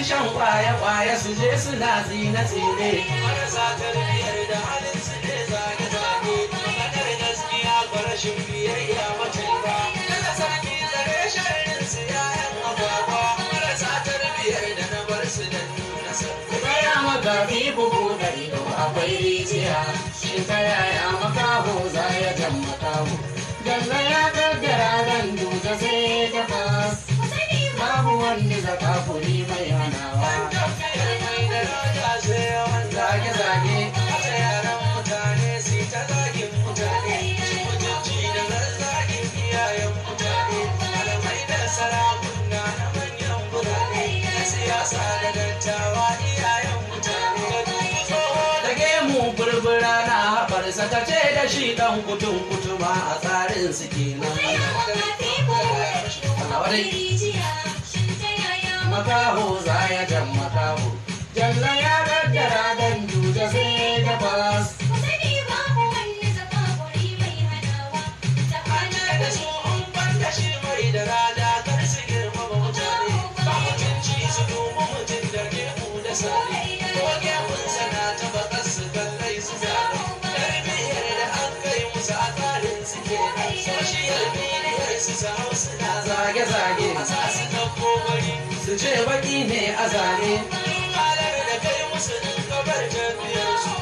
shan kwaye-kwaye su je suna tsine-tsine. Marasa tarbiyyar da halin su ne zage-zage. Maganar gaskiya ba rashin biyayya mace ba. Daga sarki zare sharrin su yayan agwagwa. Marasa tarbiyyar da na bar su da nuna sarki. Tsaya makafi bugu da ido akwai rijiya. Shi ta yaya makaho za ya jan makaho. Jalla ya kaddara ran duka sai ta fas. Babu wanda zaka kuri mai hanawa. Tafiyar mai daraja sai yawan Zage-zage. Haka yaran mutane su ta zagin mutane. Cin mutunci da zazzagin iyayen mutane. Malamai da sarakuna na manyan birane. Na siyasa da dattawa iyayen mutane. Da gemu burbura na haɓarsa ta ce da shi ɗan kutun kutuma a tsarin su kenan. Makaho za ya jan makaho. Jalla ya kaddara dan duja sai ta fas. Da su in ban da shi mai da rana kar su girmama mutane. Ba mutunci su dubi mutum da gemu da sani. Ko gemun sana ta bakar su kallai su zane. Tarbiyyar da an kai musu a tsarin su kenan. Social media su sa hausa na Zage-zage. Masa su ɗauko bari. Su ce baki ne a zane. Halar da kai musu ɗin gabar tafiyarsu.